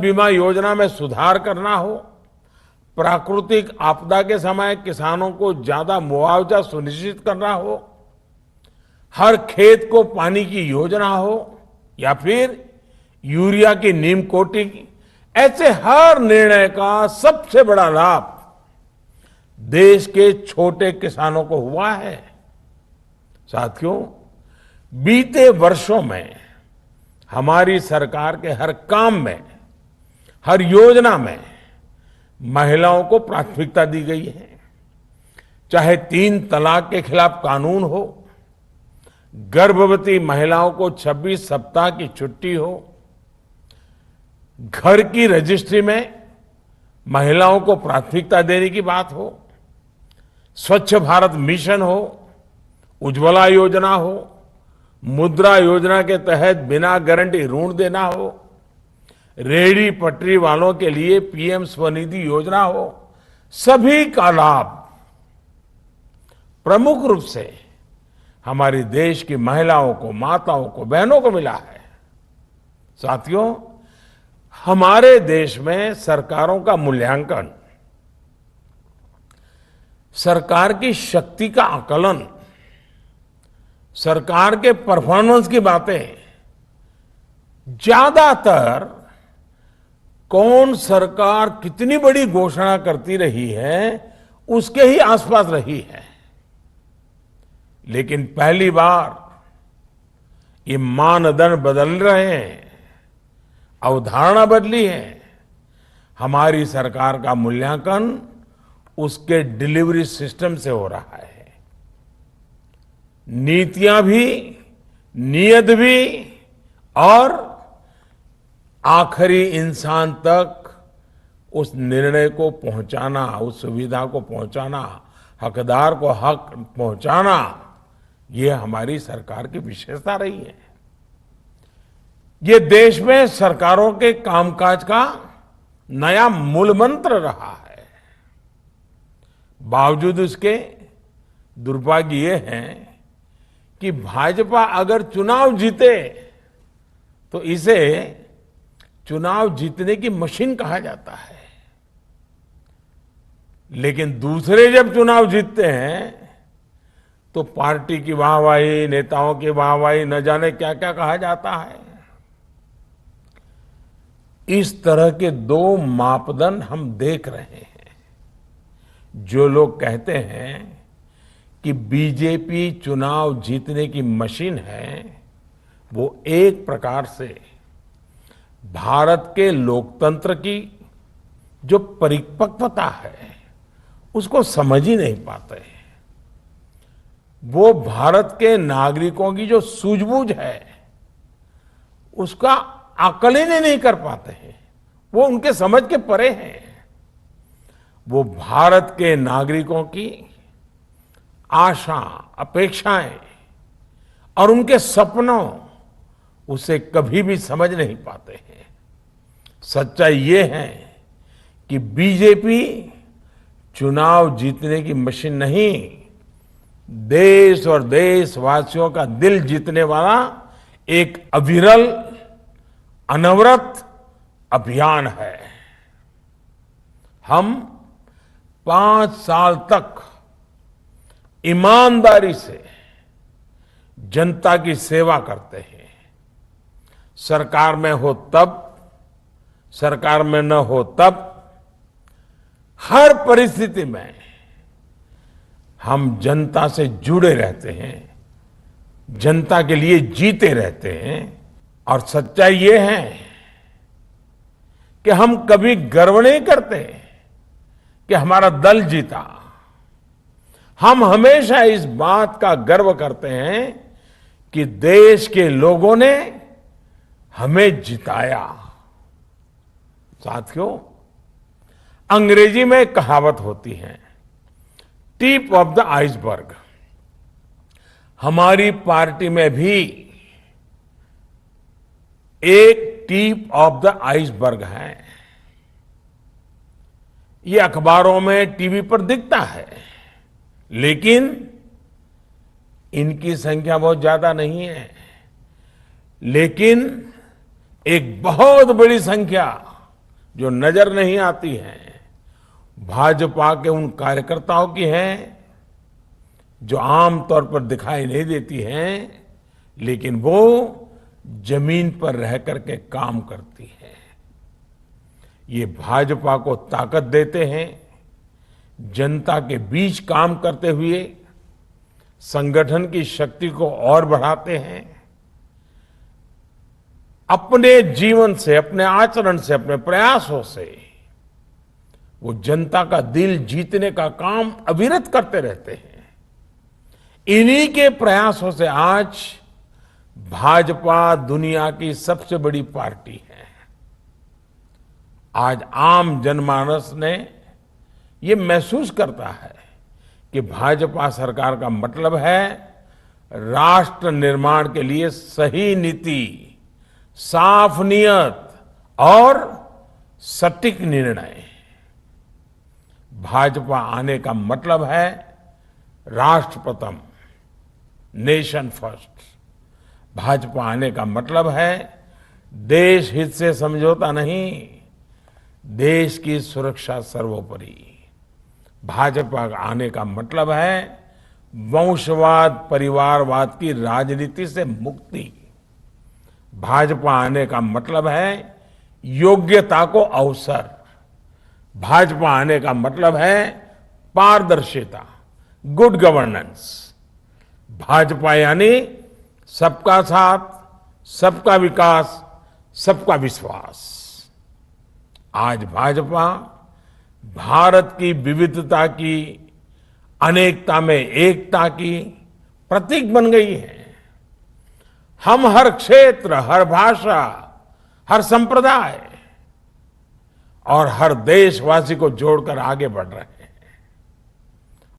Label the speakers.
Speaker 1: बीमा योजना में सुधार करना हो, प्राकृतिक आपदा के समय किसानों को ज्यादा मुआवजा सुनिश्चित करना हो, हर खेत को पानी की योजना हो या फिर यूरिया की नीम कोटिंग, ऐसे हर निर्णय का सबसे बड़ा लाभ देश के छोटे किसानों को हुआ है। साथियों, बीते वर्षों में हमारी सरकार के हर काम में, हर योजना में महिलाओं को प्राथमिकता दी गई है। चाहे 3 तलाक के खिलाफ कानून हो, गर्भवती महिलाओं को 26 सप्ताह की छुट्टी हो, घर की रजिस्ट्री में महिलाओं को प्राथमिकता देने की बात हो, स्वच्छ भारत मिशन हो, उज्ज्वला योजना हो, मुद्रा योजना के तहत बिना गारंटी ऋण देना हो, रेहड़ी पटरी वालों के लिए पीएम स्वनिधि योजना हो, सभी का लाभ प्रमुख रूप से हमारे देश की महिलाओं को, माताओं को, बहनों को मिला है। साथियों, हमारे देश में सरकारों का मूल्यांकन, सरकार की शक्ति का आकलन, सरकार के परफॉर्मेंस की बातें ज्यादातर कौन सरकार कितनी बड़ी घोषणा करती रही है उसके ही आसपास रही है। लेकिन पहली बार ये मानदंड बदल रहे हैं, अवधारणा बदली है। हमारी सरकार का मूल्यांकन उसके डिलीवरी सिस्टम से हो रहा है। नीतियां भी, नियत भी और आखिरी इंसान तक उस निर्णय को पहुंचाना, उस सुविधा को पहुंचाना, हकदार को हक पहुंचाना, ये हमारी सरकार की विशेषता रही है। ये देश में सरकारों के कामकाज का नया मूल मंत्र रहा है। बावजूद इसके दुर्भाग्य ये है कि भाजपा अगर चुनाव जीते तो इसे चुनाव जीतने की मशीन कहा जाता है, लेकिन दूसरे जब चुनाव जीतते हैं तो पार्टी की वाहवाही, नेताओं की वाहवाही, न जाने क्या क्या कहा जाता है। इस तरह के 2 मापदंड हम देख रहे हैं। जो लोग कहते हैं कि बीजेपी चुनाव जीतने की मशीन है, वो एक प्रकार से भारत के लोकतंत्र की जो परिपक्वता है उसको समझ ही नहीं पाते। वो भारत के नागरिकों की जो सूझबूझ है उसका आकलन ही नहीं कर पाते हैं। वो उनके समझ के परे हैं। वो भारत के नागरिकों की आशा, अपेक्षाएं और उनके सपनों उसे कभी भी समझ नहीं पाते हैं। सच्चाई ये है कि बीजेपी चुनाव जीतने की मशीन नहीं, देश और देशवासियों का दिल जीतने वाला एक अविरल, अनवरत अभियान है। हम 5 साल तक ईमानदारी से जनता की सेवा करते हैं। सरकार में हो तब, सरकार में न हो तब, हर परिस्थिति में हम जनता से जुड़े रहते हैं, जनता के लिए जीते रहते हैं। और सच्चाई ये है कि हम कभी गर्व नहीं करते कि हमारा दल जीता। हम हमेशा इस बात का गर्व करते हैं कि देश के लोगों ने हमें जिताया। साथियों, अंग्रेजी में एक कहावत होती है, टिप ऑफ द आइसबर्ग। हमारी पार्टी में भी एक टिप ऑफ द आइसबर्ग है। ये अखबारों में, टीवी पर दिखता है, लेकिन इनकी संख्या बहुत ज्यादा नहीं है। लेकिन एक बहुत बड़ी संख्या जो नजर नहीं आती हैं भाजपा के उन कार्यकर्ताओं की हैं जो आमतौर पर दिखाई नहीं देती हैं, लेकिन वो जमीन पर रह करके काम करती है। ये भाजपा को ताकत देते हैं, जनता के बीच काम करते हुए संगठन की शक्ति को और बढ़ाते हैं। अपने जीवन से, अपने आचरण से, अपने प्रयासों से वो जनता का दिल जीतने का काम अविरत करते रहते हैं। इन्हीं के प्रयासों से आज भाजपा दुनिया की सबसे बड़ी पार्टी है। आज आम जनमानस ने ये महसूस करता है कि भाजपा सरकार का मतलब है राष्ट्र निर्माण के लिए सही नीति, साफ नियत और सटीक निर्णय। भाजपा आने का मतलब है राष्ट्र प्रथम, नेशन फर्स्ट। भाजपा आने का मतलब है देश हित से समझौता नहीं, देश की सुरक्षा सर्वोपरि। भाजपा आने का मतलब है वंशवाद, परिवारवाद की राजनीति से मुक्ति। भाजपा आने का मतलब है योग्यता को अवसर। भाजपा आने का मतलब है पारदर्शिता, गुड गवर्नेंस। भाजपा यानी सबका साथ, सबका विकास, सबका विश्वास। आज भाजपा भारत की विविधता की, अनेकता में एकता की प्रतीक बन गई है। हम हर क्षेत्र, हर भाषा, हर संप्रदाय और हर देशवासी को जोड़कर आगे बढ़ रहे हैं।